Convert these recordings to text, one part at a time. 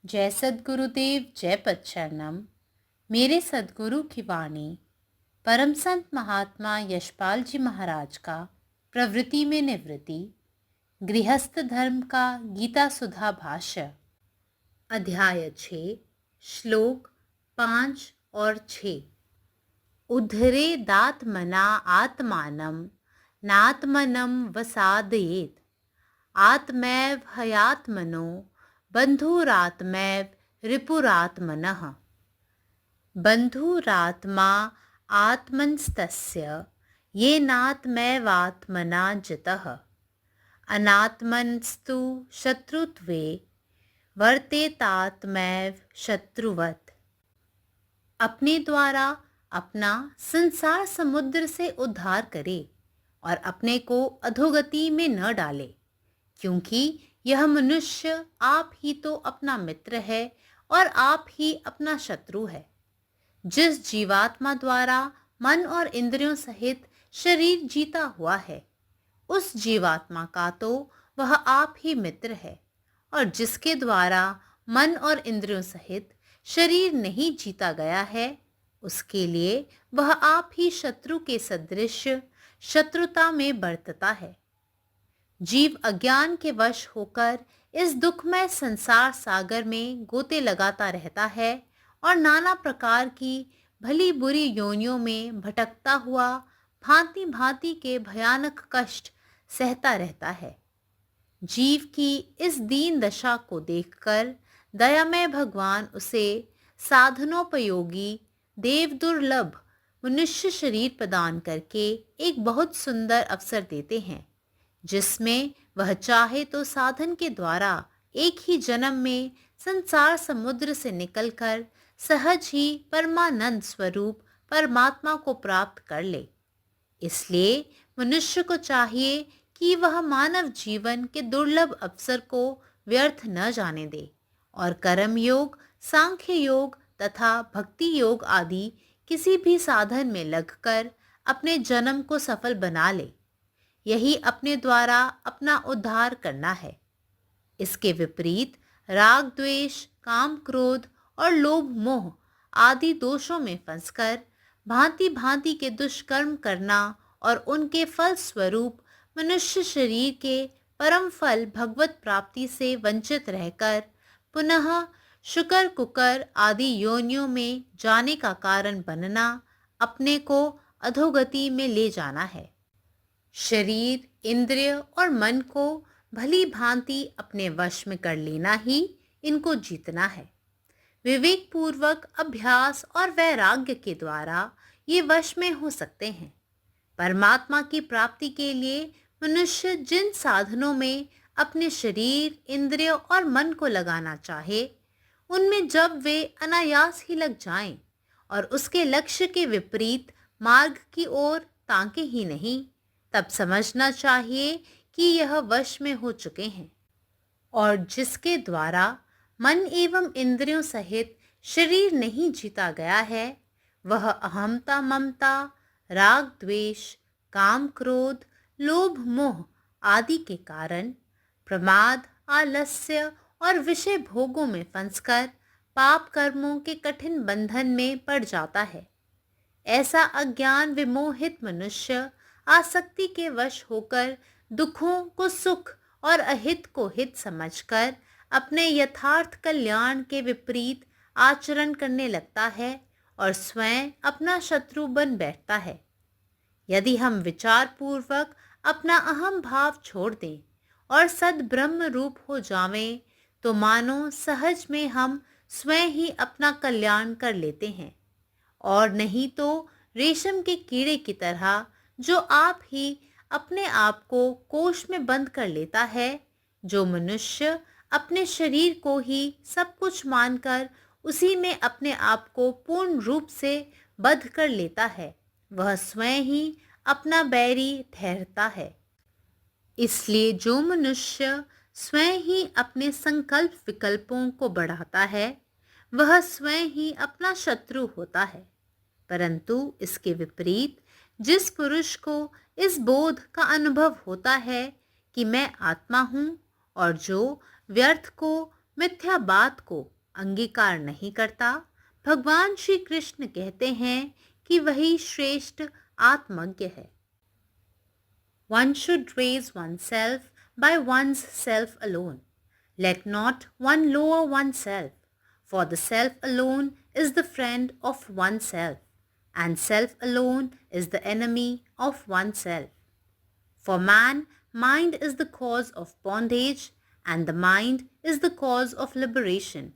जय सद्गुरुदेव, जय पच्चरणम। मेरे सद्गुरु की वाणी परम संत महात्मा यशपाल जी महाराज का प्रवृत्ति में निवृत्ति, गृहस्थ धर्म का गीता सुधा भाष्य, अध्याय 6, श्लोक 5 और 6। उद्धरे दात्मना आत्मानं नात्मनं वसादयेत्, आत्मैव हयात्मनो बन्धुरात्मैव रिपुरात्मनः। बन्धुरात्मा आत्मनस्तस्य येनात्मैवात्मना जितः, अनात्मनस्तु शत्रुत्वे वर्तेतात्मैव शत्रुवत्। अपने द्वारा अपना संसार समुद्र से उद्धार करे और अपने को अधोगति में न डाले, क्योंकि यह मनुष्य आप ही तो अपना मित्र है और आप ही अपना शत्रु है। जिस जीवात्मा द्वारा मन और इंद्रियों सहित शरीर जीता हुआ है, उस जीवात्मा का तो वह आप ही मित्र है, और जिसके द्वारा मन और इंद्रियों सहित शरीर नहीं जीता गया है, उसके लिए वह आप ही शत्रु के सदृश शत्रुता में बरतता है। जीव अज्ञान के वश होकर इस दुखमय संसार सागर में गोते लगाता रहता है और नाना प्रकार की भली बुरी योनियों में भटकता हुआ भांति भांति के भयानक कष्ट सहता रहता है। जीव की इस दीन दशा को देखकर दयामय भगवान उसे साधनोपयोगी देव दुर्लभ मनुष्य शरीर प्रदान करके एक बहुत सुंदर अवसर देते हैं, जिसमें वह चाहे तो साधन के द्वारा एक ही जन्म में संसार समुद्र से निकलकर सहज ही परमानंद स्वरूप परमात्मा को प्राप्त कर ले। इसलिए मनुष्य को चाहिए कि वह मानव जीवन के दुर्लभ अवसर को व्यर्थ न जाने दे और कर्म योग, सांख्य योग तथा भक्ति योग आदि किसी भी साधन में लगकर अपने जन्म को सफल बना ले। यही अपने द्वारा अपना उद्धार करना है। इसके विपरीत राग द्वेष, काम क्रोध और लोभ मोह आदि दोषों में फंसकर भांति भांति के दुष्कर्म करना और उनके फल स्वरूप मनुष्य शरीर के परम फल भगवत प्राप्ति से वंचित रहकर पुनः शुकर कुकर आदि योनियों में जाने का कारण बनना अपने को अधोगति में ले जाना है। शरीर, इंद्रिय और मन को भली भांति अपने वश में कर लेना ही इनको जीतना है। विवेक पूर्वक अभ्यास और वैराग्य के द्वारा ये वश में हो सकते हैं। परमात्मा की प्राप्ति के लिए मनुष्य जिन साधनों में अपने शरीर, इंद्रिय और मन को लगाना चाहे, उनमें जब वे अनायास ही लग जाएं और उसके लक्ष्य के विपरीत मार्ग की ओर ताके ही नहीं, तब समझना चाहिए कि यह वश में हो चुके हैं। और जिसके द्वारा मन एवं इंद्रियों सहित शरीर नहीं जीता गया है, वह अहमता, ममता, राग द्वेष, काम क्रोध, लोभ मोह आदि के कारण प्रमाद, आलस्य और विषय भोगों में फंसकर पाप कर्मों के कठिन बंधन में पड़ जाता है। ऐसा अज्ञान विमोहित मनुष्य आसक्ति के वश होकर दुखों को सुख और अहित को हित समझकर अपने यथार्थ कल्याण के विपरीत आचरण करने लगता है और स्वयं अपना शत्रु बन बैठता है। यदि हम विचार पूर्वक अपना अहम भाव छोड़ दें और सद ब्रह्म रूप हो जावें, तो मानो सहज में हम स्वयं ही अपना कल्याण कर लेते हैं, और नहीं तो रेशम के कीड़े की तरह जो आप ही अपने आप को कोष में बंद कर लेता है। जो मनुष्य अपने शरीर को ही सब कुछ मानकर उसी में अपने आप को पूर्ण रूप से बंध कर लेता है, वह स्वयं ही अपना बैरी ठहरता है। इसलिए जो मनुष्य स्वयं ही अपने संकल्प विकल्पों को बढ़ाता है, वह स्वयं ही अपना शत्रु होता है। परंतु इसके विपरीत जिस पुरुष को इस बोध का अनुभव होता है कि मैं आत्मा हूँ और जो व्यर्थ को मिथ्या बात को अंगीकार नहीं करता, भगवान श्री कृष्ण कहते हैं कि वही श्रेष्ठ आत्मज्ञ है। One should raise oneself by one's self alone. Let not one lower oneself, for the self alone is the friend of oneself, and self alone is the enemy of oneself. For man, mind is the cause of bondage, and the mind is the cause of liberation.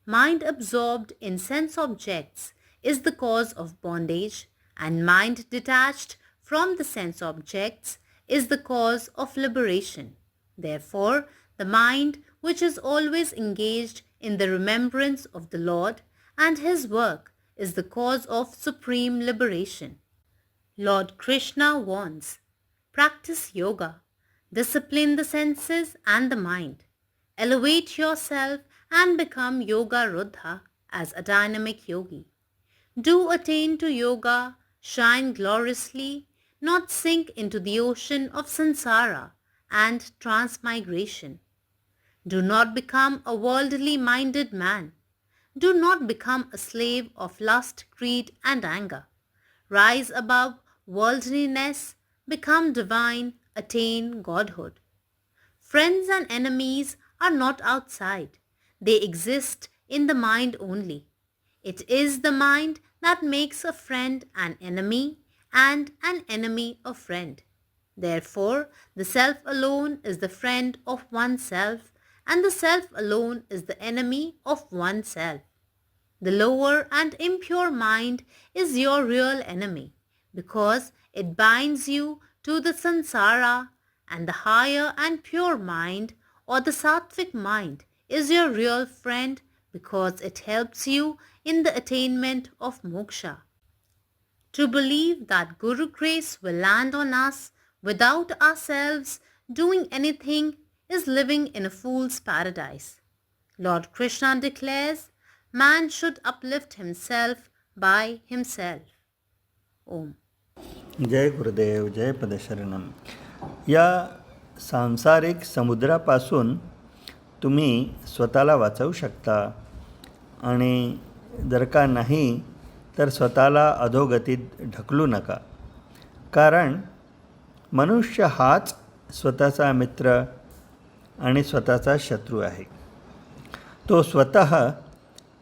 Mind absorbed in sense objects is the cause of bondage, and mind detached from the sense objects is the cause of liberation. Therefore, the mind which is always engaged in the remembrance of the Lord and his work is the cause of supreme liberation. Lord Krishna warns, practice yoga, discipline the senses and the mind, elevate yourself and become Yoga Ruddha as a dynamic yogi. Do attain to yoga, shine gloriously, not sink into the ocean of samsara and transmigration. Do not become a worldly minded man. Do not become a slave of lust, greed, and anger. Rise above worldliness, become divine, attain godhood. Friends and enemies are not outside. They exist in the mind only. It is the mind that makes a friend an enemy and an enemy a friend. Therefore, the self alone is the friend of oneself, and the self alone is the enemy of oneself. The lower and impure mind is your real enemy because it binds you to the samsara, and the higher and pure mind or the sattvic mind is your real friend because it helps you in the attainment of moksha. To believe that Guru grace will land on us without ourselves doing anything is living in a fool's paradise. Lord Krishna declares, man should uplift himself by himself. Om. जय गुरुदेव, जय पदशरणम. या सांसारिक समुद्रापासून तुम्ही स्वतःला वाचवू शकता आणि जर का नाही तर स्वतःला अधोगतीत ढकलू नका. कारण मनुष्य हाच स्वतःचा मित्र आणि स्वतःचा शत्रू आहे. तो स्वतः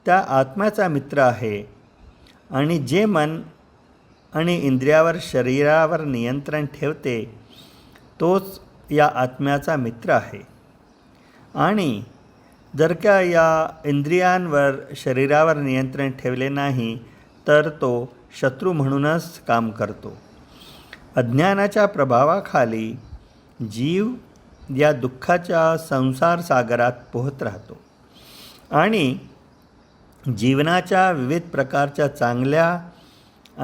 त्या आत्म्याचा मित्र आहे आणि जे मन आणि इंद्रियावर शरीरावर नियंत्रण ठेवते तोच या आत्म्याचा मित्र आहे. आणि जर का या इंद्रियांवर शरीरावर नियंत्रण ठेवले नाही तर तो शत्रू म्हणूनच काम करतो. अज्ञानाच्या प्रभावाखाली जीव या दुःखाच्या संसार सागरात पोहत राहतो आणि जीवनाच्या विविध प्रकारच्या चांगल्या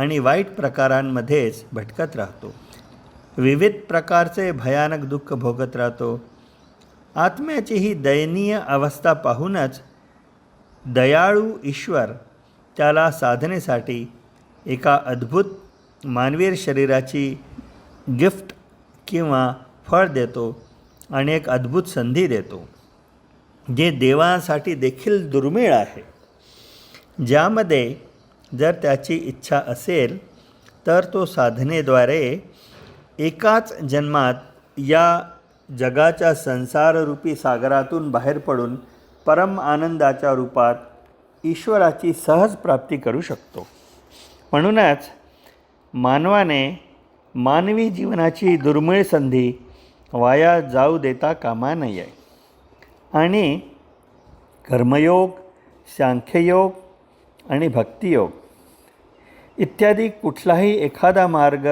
आणि वाईट प्रकारांमध्येच भटकत राहतो. विविध प्रकारचे भयानक दुःख भोगत राहतो. आत्म्याची ही दयनीय अवस्था पाहूनच दयाळू ईश्वर त्याला साधनेसाठी एका अद्भुत मानवी शरीराची गिफ्ट किंवा फळ देतो आणि एक अद्भुत संधी देतो जे देवांसाठी देखील दुर्मिळ आहे. ज्यामध्ये जर त्याची इच्छा असेल तर तो साधनेद्वारे एकाच जन्मात या जगाच्या संसाररूपी सागरातून बाहेर पडून परम आनंदाच्या रूपात ईश्वराची सहज प्राप्ती करू शकतो. म्हणूनच मानवाने मानवी जीवनाची दुर्मिळ संधी वाया जाऊ देता कामा नये आणि कर्मयोग, सांख्ययोग आणि भक्तियोग इत्यादी कुठलाही एखादा मार्ग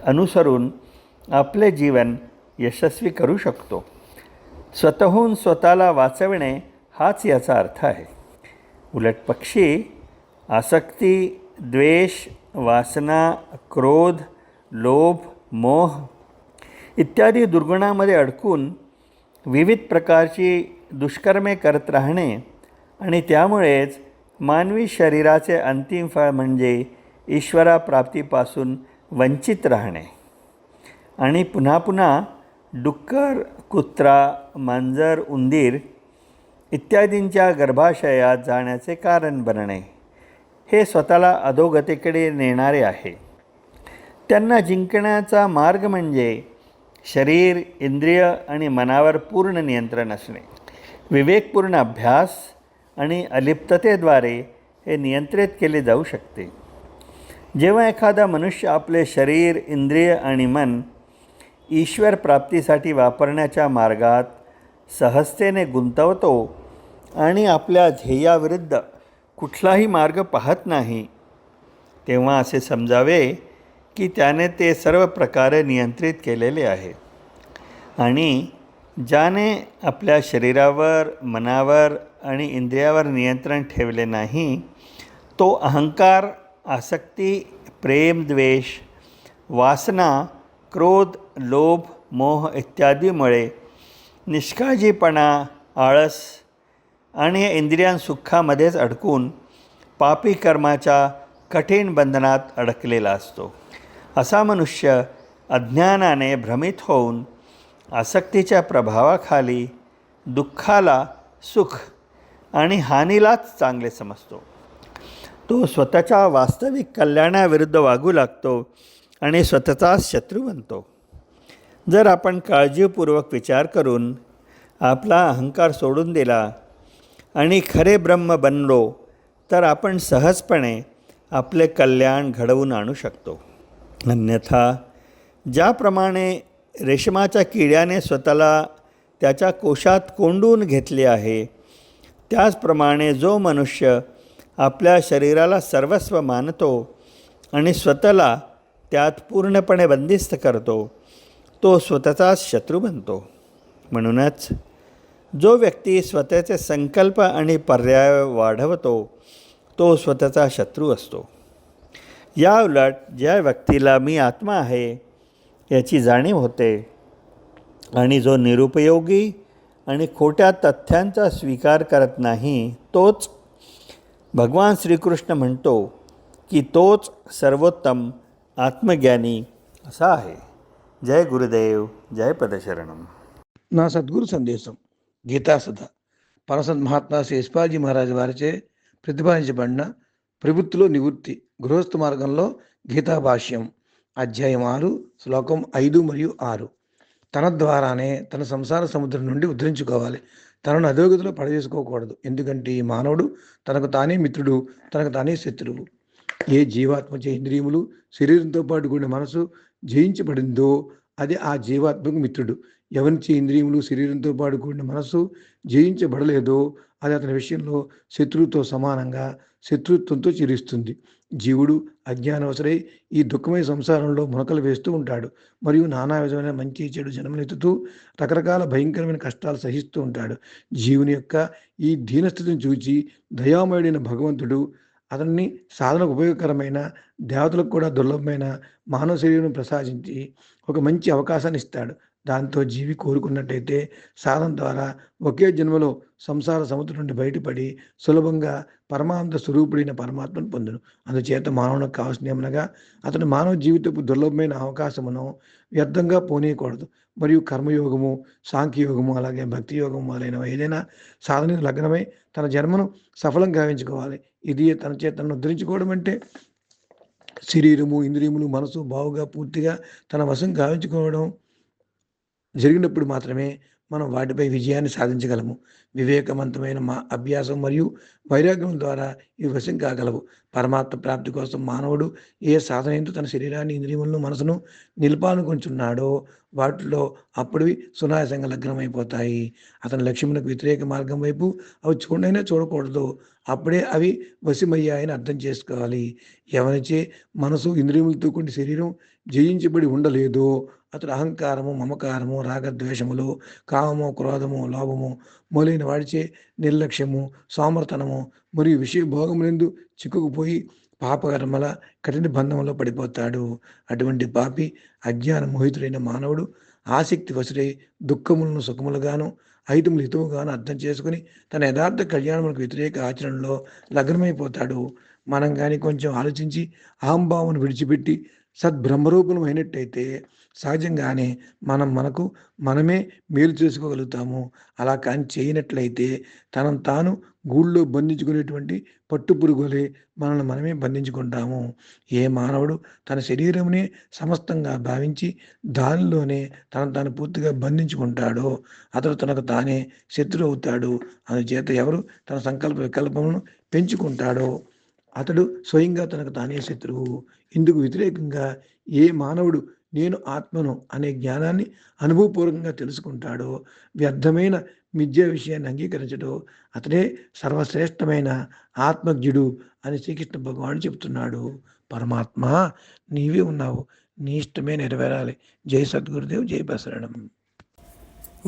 अनुसरून आपले जीवन यशस्वी करू शकतो. स्वतःहून स्वतःला वाचविणे हाच याचा अर्थ आहे. उलटपक्षी आसक्ती, द्वेष, वासना, क्रोध, लोभ, मोह इत्यादी दुर्गुणामध्ये अडकून विविध प्रकारची दुष्कर्मे करत राहणे आणि त्यामुळेच मानवी शरीराचे अंतिम फळ म्हणजे ईश्वराप्राप्तीपासून वंचित राहणे आणि पुन्हा पुन्हा डुक्कर, कुत्रा, मांजर, उंदीर इत्यादींच्या गर्भाशयात जाण्याचे कारण बनणे हे स्वतःला अधोगतीकडे नेणारे आहे. त्यांना जिंकण्याचा मार्ग म्हणजे शरीर, इंद्रिय आणि मनावर पूर्ण नियंत्रण असणे. विवेकपूर्ण अभ्यास आणि अलिप्ततेद्वारे हे नियंत्रित केले जाऊ शकते. जेव्हा एखादा मनुष्य आपले शरीर, इंद्रिय आणि मन ईश्वर प्राप्तीसाठी वापरण्याच्या मार्गात सहजतेने गुंतवतो आणि आपल्या ध्येयाविरुद्ध कुठलाही मार्ग पाहत नाही, तेव्हा असे समजावे की त्याने ते सर्व प्रकारे नियंत्रित केलेले आहे. आणि ज्याने आपल्या शरीरावर, मनावर आणि इंद्रियावर नियंत्रण ठेवले नाही, तो अहंकार, आसक्ती, प्रेम, द्वेष, वासना, क्रोध, लोभ, मोह इत्यादीमुळे निष्काळजीपणा, आळस आणि इंद्रियांसुखामध्येच अडकून पापी कर्माच्या कठीण बंधनात अडकलेला असतो. असा मनुष्य अज्ञानाने भ्रमित होऊन आसक्तीच्या प्रभावाखाली दुःखाला सुख आणि हानीलाच चांगले समजतो. तो स्वतःच्या वास्तविक कल्याणाविरुद्ध वागू लागतो आणि स्वतःचाच शत्रू बनतो. जर आपण काळजीपूर्वक विचार करून आपला अहंकार सोडून दिला आणि खरे ब्रह्म बनलो तर आपण सहजपणे आपले कल्याण घडवून आणू शकतो. अन्यथा ज्याप्रमाणे रेशमाच्या किड्याने स्वतःला त्याच्या कोशात कोंडून घेतले आहे, त्याचप्रमाणे जो मनुष्य आपल्या शरीराला सर्वस्व मानतो आणि स्वतःला त्यात पूर्णपणे बंदिस्त करतो, तो स्वतःचाच शत्रू बनतो. म्हणूनच जो व्यक्ती स्वतःचे संकल्प आणि पर्याय वाढवतो, तो स्वतःचा शत्रू असतो. या उलट ज्या व्यक्तीला मी आत्मा आहे याची जाणीव होते आणि जो निरुपयोगी आणि खोट्या तथ्यांचा स्वीकार करत नाही, तोच भगवान श्रीकृष्ण म्हणतो की तोच सर्वोत्तम आत्मज्ञानी असा आहे. जय गुरुदेव, जय पदशरणम. నా సద్గురు సందేశం గీతా సుధ పరసత్ మహాత్మా శ్రీ యశ్పాజీ మహారాజు వారిచే ప్రతిపాదించబడిన ప్రవృత్తిలో నివృత్తి గృహస్థ మార్గంలో గీతా భాష్యం అధ్యాయం 6 శ్లోకం 5 మరియు 6. తన ద్వారానే తన సంసార సముద్రం నుండి ఉద్ధరించుకోవాలి. తనను అధోగతిలో పడవేసుకోకూడదు. ఎందుకంటే ఈ మానవుడు తనకు తానే మిత్రుడు, తనకు తానే శత్రువు. ఏ జీవాత్మచే ఇంద్రియములు, శరీరంతో పాటు కూడిన మనసు జయించబడిందో అది ఆ జీవాత్మకు మిత్రుడు. ఎవరిచే ఇంద్రియములు, శరీరంతో పాటు కూడిన మనస్సు జయించబడలేదో అది అతని విషయంలో శత్రువుతో సమానంగా శత్రుత్వంతో చిరుస్తుంది. జీవుడు అజ్ఞానవసరై ఈ దుఃఖమయ సంసారంలో మునకలు వేస్తూ ఉంటాడు. మరియు నానా విధమైన మంచి చెడు జన్మలెత్తుతూ రకరకాల భయంకరమైన కష్టాలు సహిస్తూ ఉంటాడు. జీవుని యొక్క ఈ దీనస్థితిని చూచి దయామయుడైన భగవంతుడు అతన్ని సాధనకు ఉపయోగకరమైన, దేవతలకు కూడా దుర్లభమైన మానవ శరీరం ప్రసాదించి ఒక మంచి అవకాశాన్ని ఇస్తాడు. దాంతో జీవి కోరుకున్నట్టయితే సాధన ద్వారా ఒకే జన్మలో సంసార సముద్రం నుండి బయటపడి సులభంగా పరమానంద స్వరూపుడైన పరమాత్మను పొందును. అందుచేత మానవునికి కావాల్సిన ఏమనగా అతను మానవ జీవితపు దుర్లభమైన అవకాశమును వ్యర్థంగా పోనీయకూడదు. మరియు కర్మయోగము, సాంఖ్యయోగము, అలాగే భక్తి యోగము మొదలైనవి ఏదైనా సాధన లగ్నమై తన జన్మను సఫలం గావించుకోవాలి. ఇది తన చేతను ఉద్ధరించుకోవడం అంటే శరీరము, ఇంద్రియములు, మనసు బావుగా పూర్తిగా తన వశం గావించుకోవడం జరిగినప్పుడు మాత్రమే మనం వాటిపై విజయాన్ని సాధించగలము. వివేకవంతమైన అభ్యాసం మరియు వైరాగ్యం ద్వారా ఇవి వశం కాగలవు. పరమాత్మ ప్రాప్తి కోసం మానవుడు ఏ సాధన ఎందు తన శరీరాన్ని, ఇంద్రియములను, మనసును నిలపాలనుకుంటున్నాడో వాటిలో అప్పుడువి సునాయాసంగా లగ్నమైపోతాయి. అతని లక్ష్యమునకు వ్యతిరేక మార్గం వైపు అవి చూడైనా చూడకూడదు. అప్పుడే అవి వశమయ్యాయని అర్థం చేసుకోవాలి. ఎవరిచే మనసు, ఇంద్రియములతో కూడిన శరీరం జయించబడి ఉండలేదో అతడు అహంకారము, మమకారము, రాగద్వేషములు, కామము, క్రోధము, లోభము మొదలైన వాడిచే నిర్లక్ష్యము, సోమర్తనము మరియు విషయ భోగములందు చిక్కుకుపోయి పాపకర్మల కఠిన బంధంలో పడిపోతాడు. అటువంటి పాపి అజ్ఞాన మోహితుడైన మానవుడు ఆసక్తి వసుడై దుఃఖములను సుఖములుగాను, అహితములు హితముగాను అర్థం చేసుకుని తన యథార్థ కళ్యాణములకు వ్యతిరేక ఆచరణలో లగ్నమైపోతాడు. మనం కానీ కొంచెం ఆలోచించి అహంభావమును విడిచిపెట్టి సద్బ్రహ్మరూపం అయినట్టయితే సహజంగానే మనం మనకు మనమే మేలు చేసుకోగలుగుతాము. అలా కానీ చేయనట్లయితే తనను తాను గూళ్ళో బంధించుకునేటువంటి పట్టుపురుగు వలె మనల్ని మనమే బంధించుకుంటాము. ఏ మానవుడు తన శరీరమునే సమస్తంగా భావించి దానిలోనే తనను తాను పూర్తిగా బంధించుకుంటాడో అతడు తనకు తానే శత్రువు అవుతాడు. అందుచేత ఎవరు తన సంకల్ప వికల్పములను పెంచుకుంటాడో అతడు స్వయంగా తనకు తానే శత్రువు. ఇందుకు వ్యతిరేకంగా ఏ మానవుడు నేను ఆత్మను అనే జ్ఞానాన్ని అనుభవపూర్వకంగా తెలుసుకుంటాడో, వ్యర్థమైన మిథ్యా విషయాన్ని అంగీకరించడో అతడే సర్వశ్రేష్టమైన ఆత్మజ్ఞుడు అని శ్రీకృష్ణ భగవానుడు చెప్తున్నాడు. పరమాత్మ నీవే ఉన్నావు, నీ ఇష్టమే నెరవేరాలి. జై సద్గురుదేవ్, జై బసరణం.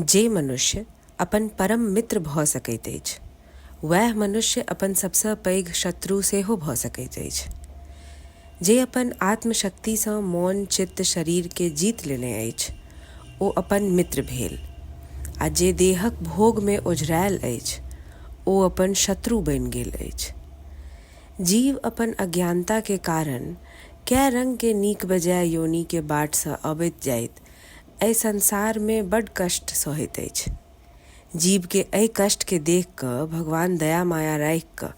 जे मनुष्य अपन परम मित्र भऽ सकैत अछि वएह मनुष्य अपन सबसँ पैघ शत्रु सेहो भऽ सकैत अछि। जे अपन आत्मशक्तिसँ मौन चित्त शरीर के जीत लेने अछि ओ अपन मित्र भेल, आ जे देहक भोग में ओझरायल अछि ओ अपन शत्रु बनि गेल अछि। जीव अपन अज्ञानता के कारण कै रंग के नीक बेजाय योनि के बाट सँ अबैत जाइत एहि संसार में बड्ड कष्ट सहैत अछि। जीव के एहि कष्ट के देख कऽ भगवान दया माया राखि कऽ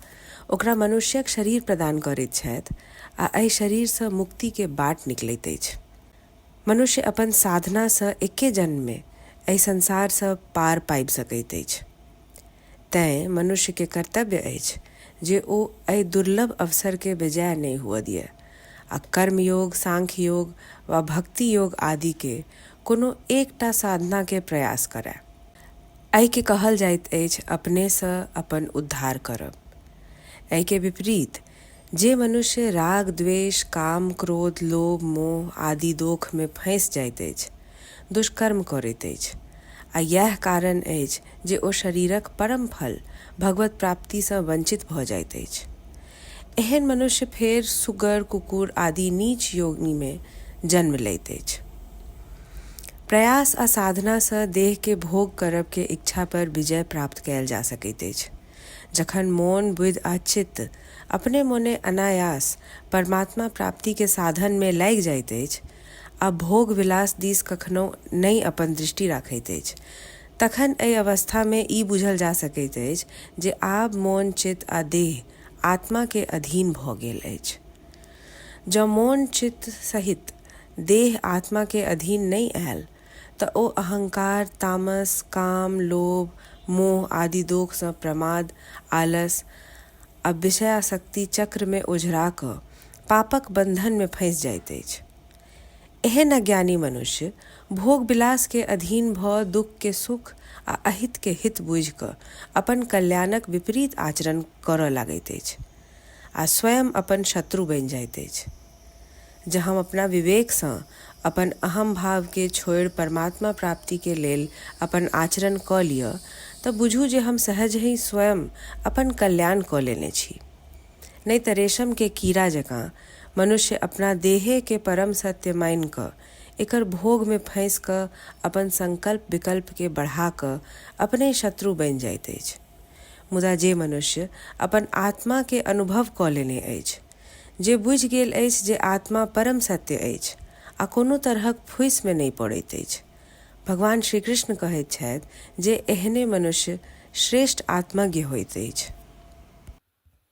ओकरा मनुष्यक शरीर प्रदान करैत छथि आ एहि शरीर सँ मुक्ति के बाट निकलैत अछि। मनुष्य अपन साधना सँ एके जन्म में एहि संसार सँ पार पाबि सकैत अछि। तैं मनुष्य के कर्तव्य अछि जे ओ एहि दुर्लभ अवसर के बेजाय नहि हुअ दिए आ कर्मयोग, सांख्य योग वा भक्ति योग आदि के कोनो एकटा साधना के प्रयास करय। एहि के कहल जाइत अछि अपने सँ अपन उद्धार करब। एहि के विपरीत जे मनुष्य राग, द्वेष, काम, क्रोध, लोभ, मोह आदि दोख में फँसि जाइत अछि, दुष्कर्म करैत अछि, आ इएह कारण अछि जे ओ शरीरक परम फल भगवत प्राप्ति सँ वंचित भऽ जाइत अछि। एहन मनुष्य फेर सुगर, कुकुर आदि नीच योनि में जन्म लैत अछि। प्रयास आ साधना सँ देह के भोग करब के इच्छा पर विजय प्राप्त कयल जा सकैत अछि। जखन मोन, बुद्धि आ चित्त अपने मोने अनायास परमात्मा प्राप्ति के साधन में लागि जाइत अछि आ भोग विलास दिस कखनो नहि अपन दृष्टि राखैत अछि, तखन एहि अवस्था में ई बुझल जा सकैत अछि जे आब मोन, चित्त आ देह आत्मा के अधीन भऽ गेल अछि। जँ मोन, चित्त सहित देह आत्मा के अधीन नहि आयल तऽ ओ अहंकार, तामस, काम, लोभ, मोह आदि दोख सँ प्रमाद, आलस आ विषयासक्ति चक्र में ओझरा कऽ पापक बंधन में फँसि जाइत अछि। एहन अज्ञानी मनुष्य भोग विलास के अधीन भऽ दुख के सुख आ अहित के हित बुझि कऽ अपन कल्याणक विपरीत आचरण करऽ लागैत अछि आ स्वयं अपन शत्रु बनि जाइत अछि। जँ हम अपना विवेक सँ अपन अहम भाव के छोड़ि परमात्मा प्राप्ति के लेल अपन आचरण कऽ लिअ तऽ बुझू जे हम सहज ही स्वयं अपन कल्याण कऽ लेने छी। नहीं तऽ रेशम के कीड़ा जकाँ मनुष्य अपना देहे के परम सत्य मानि कऽ एकर भोग में फँसि कऽ अपन संकल्प विकल्प के बढ़ा कऽ अपने शत्रु बनि जाइत अछि। मुदा जे मनुष्य अपन आत्मा के अनुभव कऽ लेने अछि, जे बुझि गेल अछि जे आत्मा परम सत्य अछि आ कोनो तरहक फुसि में नहि पड़ैत अछि, भगवान श्री कृष्ण कहैत छथि जे एहने मनुष्य श्रेष्ठ आत्मज्ञ होइत अछि।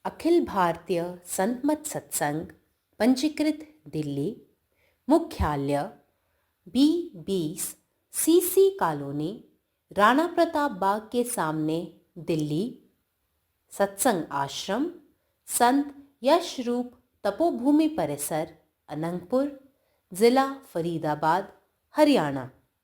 अखिल भारतीय संत मत सत्संग पंजीकृत दिल्ली, मुख्यालय B20 CC colony, Rana Pratap Bagh के सामने, दिल्ली। सत्संग आश्रम संत यशरूप तपोभूमि परिसर, अनंगपुर, जिला फरीदाबाद, हरियाणा।